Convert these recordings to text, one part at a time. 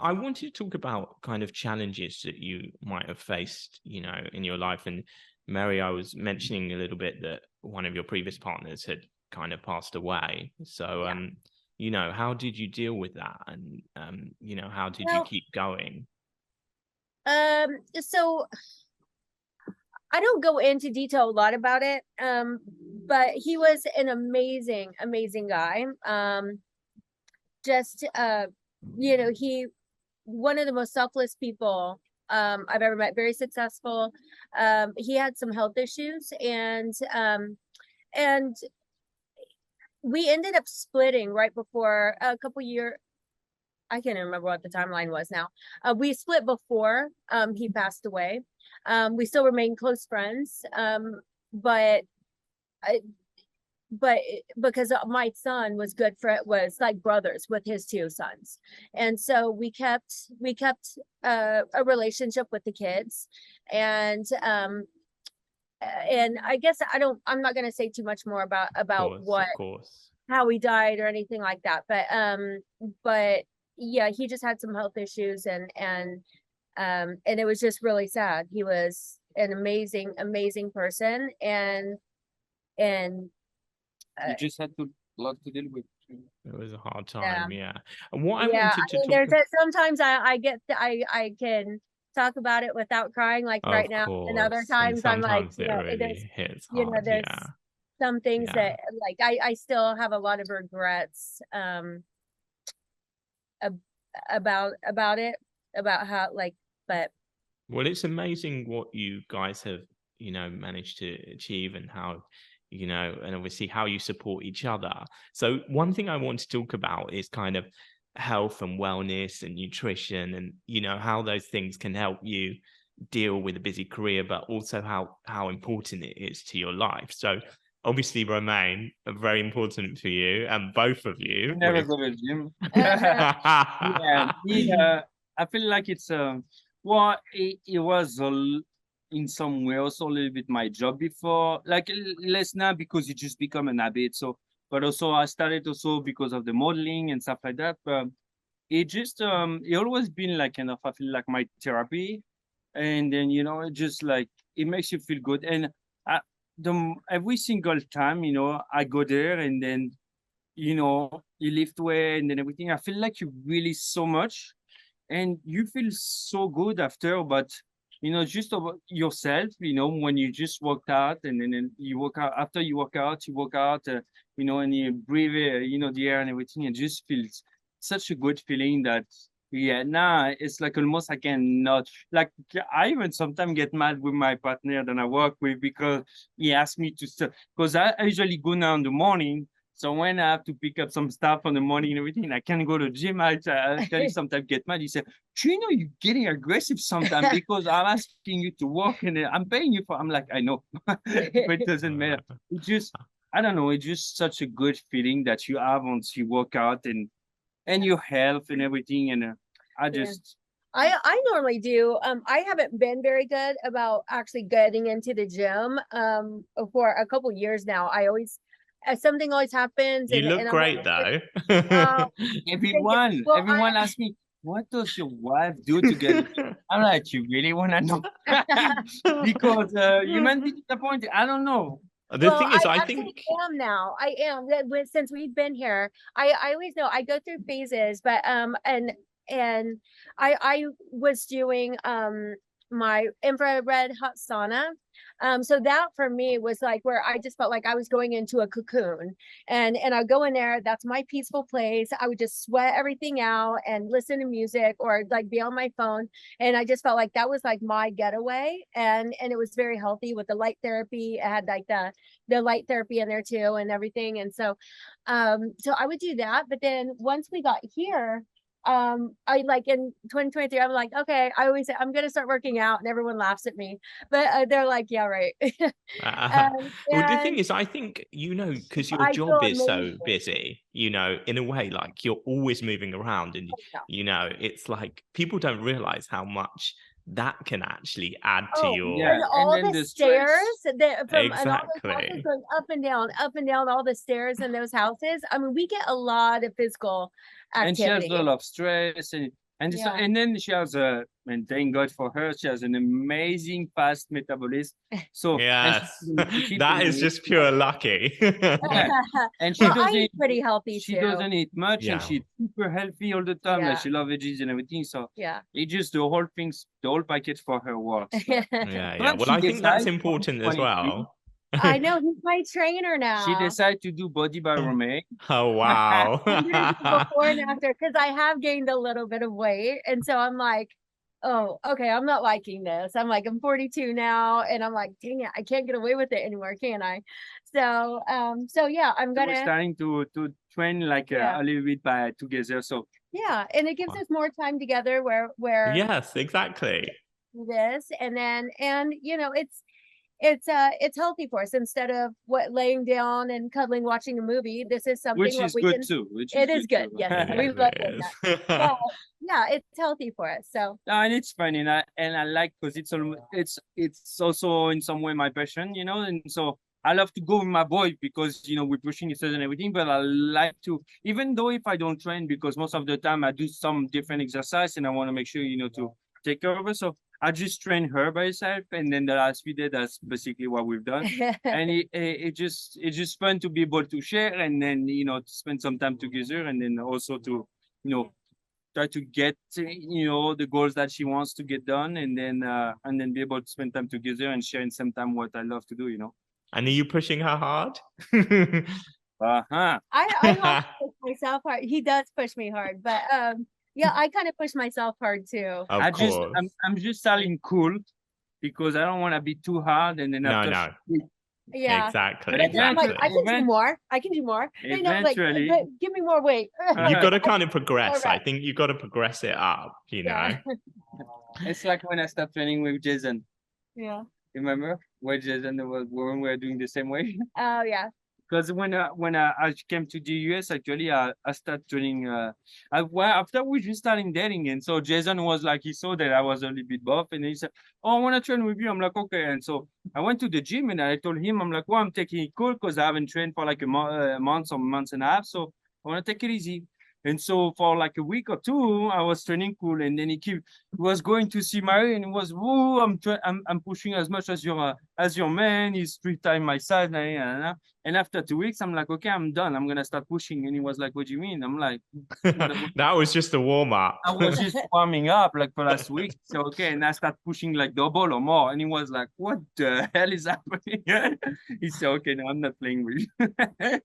I wanted to talk about kind of challenges that you might have faced, in your life. And Mary, I was mentioning a little bit that one of your previous partners had kind of passed away. So, Yeah. how did you deal with that? And, how did you Well, keep going? so I don't go into detail a lot about it. But he was an amazing, amazing guy. Just he one of the most selfless people I've ever met, very successful. He had some health issues, and we ended up splitting right before a couple years. I can't even remember what the timeline was now. We split before he passed away. We still remain close friends, but I, but because my son was like brothers with his two sons, and so we kept a relationship with the kids, and I guess I'm not going to say too much more about Of course, what of course. how he died or anything like that, but yeah, he just had some health issues, and it was just really sad. He was an amazing, amazing person, and You just had to lot to deal with. It was a hard yeah. time, yeah. And what I Yeah, wanted I to mean, talk sometimes I can talk about it without crying, like right Of now, and other course, and times I'm like, sometimes it really hits hard, there's yeah, some things yeah. that like I still have a lot of regrets about it, about how like, but Well, it's amazing what you guys have, managed to achieve and how, and obviously how you support each other. So one thing I want to talk about is kind of health and wellness and nutrition and, how those things can help you deal with a busy career, but also how important it is to your life. So obviously, Romain, very important for you and both of I you never with go to the gym. Yeah, I feel like it's well, it was in some way also a little bit my job before, like less now because it just become an habit. So, but also I started also because of the modeling and stuff like that. But it just it always been like kind of I feel like my therapy, and then it just like it makes you feel good. And I, every single time I go there and then you lift weight and then everything. I feel like you really so much and you feel so good after, but just about yourself, when you just worked out and then you work out after you work out, and you breathe, the air and everything, it just feels such a good feeling that, yeah, nah, it's like almost I cannot, like, I even sometimes get mad with my partner that I work with because he asked me to stop, because I usually go now in the morning. So when I have to pick up some stuff in the morning and everything, I can't go to the gym. I tell you sometimes get mad. He said, do you know you're getting aggressive sometimes because I'm asking you to walk and I'm paying you for. I'm like, I know, but it doesn't matter. It just, I don't know. It's just such a good feeling that you have once you work out and your health and everything. And I yeah. just, I normally do. I haven't been very good about actually getting into the gym for a couple years now. I always something always happens, You look and I'm great like, though. oh, thank you. Well, everyone asks me, what does your wife do to get it? I'm like, you really want to know? Because you might be disappointed. I don't know. The well, thing is, I I actually think am now. I am since we've been here. I always know I go through phases, but and I was doing my infrared hot sauna. So that for me was like where I just felt like I was going into a cocoon, and I'd go in there. That's my peaceful place. I would just sweat everything out and listen to music or like be on my phone, and I just felt like that was like my getaway, and it was very healthy with the light therapy. It had like the light therapy in there too and everything, and so I would do that. But then once we got here, I like in 2023, I'm like, okay, I always say I'm gonna start working out, and everyone laughs at me, but they're like, yeah, right. well, the thing And is, I think, because your I feel job is amazing. so busy, in a way, like you're always moving around and, Yeah. it's like people don't realize how much that can actually add to Oh, your Yeah, and and all then the the stairs stress. that from and all those houses exactly. going up and down all the stairs in those houses. I mean, we get a lot of physical And she has a activity. lot of stress and And so, Yeah. and then she has and thank God for her, she has an amazing fast metabolism. So and Yes, she keep that is just pure lucky. yeah. And she Well, I doesn't eat pretty healthy she too. doesn't eat much, and Yeah. she's super healthy all the time. Yeah. Like she loves veggies and everything. So Yeah. it just the whole package for her works. Yeah, yeah. But Well, she I think that's decides for important as 23, well. I know he's my trainer she now. decided to do Body by Romain. Oh, wow. I'm gonna do before and after because I have gained a little bit of weight, and so I'm like, oh, okay, I'm not liking this. I'm like, I'm 42 now, and I'm like, dang it, I can't get away with it anymore, can I? So, so yeah, I'm So we're gonna, starting to train like Yeah. a little bit by together. So yeah, and it gives us more time together where Yes, exactly. this, and then, and you know, it's healthy for us instead of what laying down and cuddling watching a movie. This is something which what is we good can. too. Which It is is good. too. Yes, It we is, love it doing is. that. But yeah, it's healthy for us. So No, and it's fun, and I like because it's also in some way my passion, and so I love to go with my boy because we're pushing each other and everything. But I like to, even though if I don't train, because most of the time I do some different exercise and I want to make sure to take care of her. So I just train her by herself, and then the last few days that's basically what we've done. And it's just fun to be able to share, and then to spend some time together, and then also to you know try to get the goals that she wants to get done, and then be able to spend time together and share in some time what I love to do. And are you pushing her hard? Uh-huh. I help push myself hard. He does push me hard, but yeah, I kind of push myself hard too. Of course. I'm just starting cool because I don't want to be too hard, and then No, after no. Yeah. Exactly. But And I'm like, Exactly. I can do more. I can do more. You know, like, Eventually. but give me more weight. You've got to kind of progress. I Alright. think you've got to progress it up, Yeah. It's like when I started training with Jason. Yeah. Remember where Jason was when we were doing the same way? Oh yeah. Because when I came to the US, actually, I started training. After we just starting dating, and so Jason was like, he saw that I was a little bit buff, and he said, "Oh, I want to train with you." I'm like, "Okay." And so I went to the gym, and I told him, I'm like, "Well, I'm taking it cool because I haven't trained for like a month or months and a half, so I want to take it easy." And so for like a week or two, I was training cool, and then he was going to see Mary, and he was, "Whoa, I'm pushing as much as your man. He's 3 times my size." And after 2 weeks, I'm like, "Okay, I'm done. I'm gonna start pushing." And he was like, "What do you mean?" I'm like, That was just a warm up. "I was just warming up like for last week." So okay, and I start pushing like double or more. And he was like, "What the hell is happening?" He said, "Okay, no, I'm not playing with you." That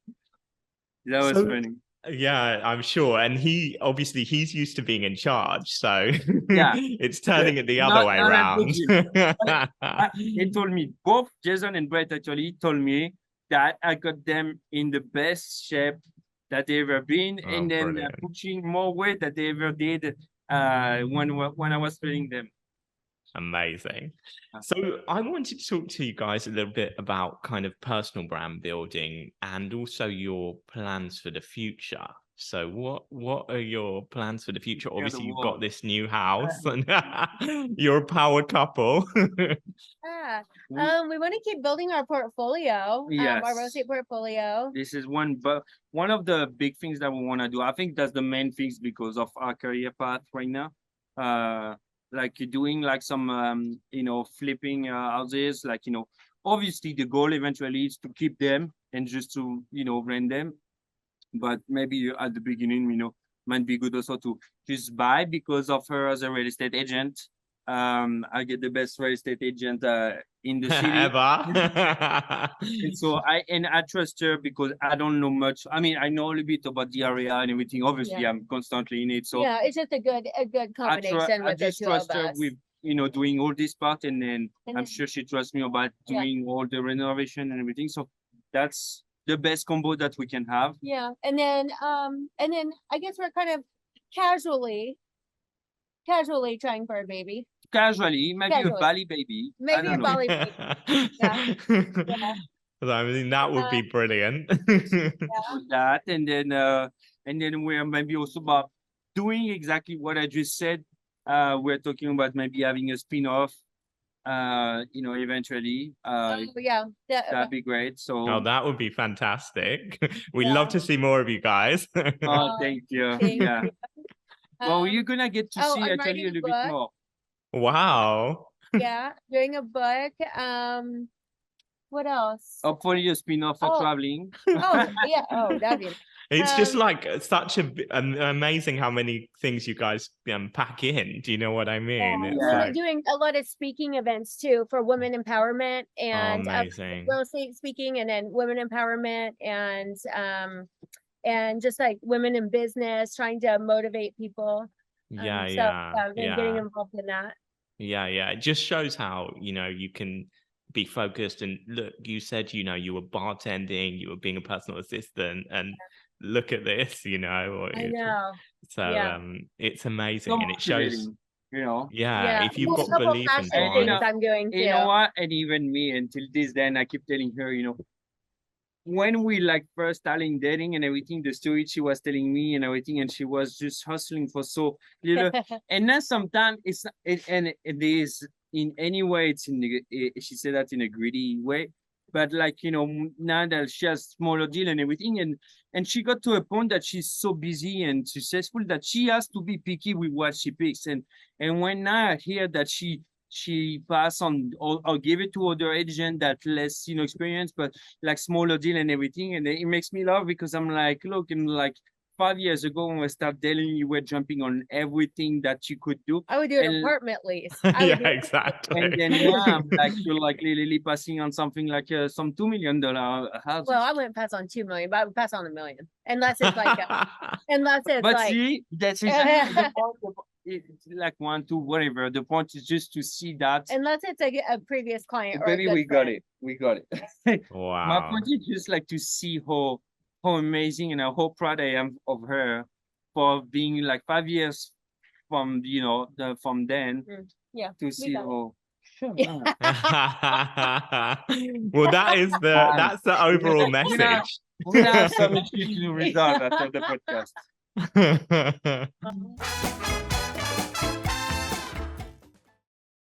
was funny. Yeah, I'm sure. And he's used to being in charge, so Yeah. it's turning it the other way Not at around. He told me, both Jason and Brett actually told me that I got them in the best shape that they ever been, Oh, and then brilliant. pushing more weight that they ever did when I was training them. Amazing. So I wanted to talk to you guys a little bit about kind of personal brand building and also your plans for the future. So what are your plans for the future? Obviously, you've got this new house and you're a power couple. Yeah. We want to keep building our portfolio, our Yes. real estate portfolio. This is one of the big things that we want to do. I think that's the main things because of our career path right now. Like doing like some flipping houses, like obviously the goal eventually is to keep them and just to rent them, but maybe at the beginning might be good also to just buy because of her as a real estate agent. I get the best real estate agent in the city Ever. and so I trust her because I don't know much. I mean, I know a little bit about the area and everything. Obviously, Yeah. I'm constantly in it. So Yeah, it's just a good combination I with the just two trust of her us. with doing all this part, and then And I'm then- sure she trusts me about Yeah. doing all the renovation and everything. So that's the best combo that we can have. Yeah, and then I guess we're kind of casually trying for a baby. Casually, maybe a Casually. Bali baby. I Maybe a don't know. Bali baby. Yeah. I mean, that would be brilliant. That and then we're maybe also about doing exactly what I just said. We're talking about maybe having a spin-off eventually. Oh, yeah. That'd be great. So Oh, that would be fantastic. We'd Yeah. love to see more of you guys. oh, thank you. Thank Yeah. you. Well, you're gonna get to see I'm actually a writing a little bit book. more. Wow. Yeah, doing a book. What else? Hopefully a spin-off for Oh. traveling. Oh yeah. Oh, that'd be. It's just Um, like such amazing how many things you guys pack in. Do you know what I mean? Yeah, It's Yeah. like doing a lot of speaking events too for women empowerment and amazing. real estate speaking, and then women empowerment and just like women in business, trying to motivate people. Yeah, So yeah, I've been getting yeah. involved in that. Yeah, yeah. It just shows how, you can be focused and look, you said, you were bartending, you were being a personal assistant, and look at this, or I know. so Yeah. it's amazing So and it shows, motivating, you know. yeah, if you've There's a got couple belief and passion And, you things know, drive. I'm doing You know too. what? And even me, until this then, I keep telling her, when we like first starting dating and everything, the story she was telling me and everything, and she was just hustling for so little. And then sometimes and it is in any way, she said that in a greedy way, but like, now that she has smaller deal and everything, and she got to a point that she's so busy and successful that she has to be picky with what she picks. And when I hear that she pass on or give it to other agent that less, experience, but like smaller deal and everything. And it makes me laugh because I'm like, look, in like 5 years ago when we started dealing, you were jumping on everything that you could do. I would do an And- apartment lease. Yeah, exactly. And then now I'm like, you're like literally passing on something like some $2 million house. Well, I wouldn't pass on 2 million, but I would pass on $1 million, unless it's like, unless it's But like, see, that's exactly the point. It's like 1, 2, whatever. The point is just to see that. unless it's a previous client or a Baby, good we got friend. it. We got it. My Wow. point is just like to see how amazing and how proud I am of her for being like 5 years from from then Yeah, to see got it. how. Sure. Well, that's the overall message. We're gonna have some issues to resolve after the podcast.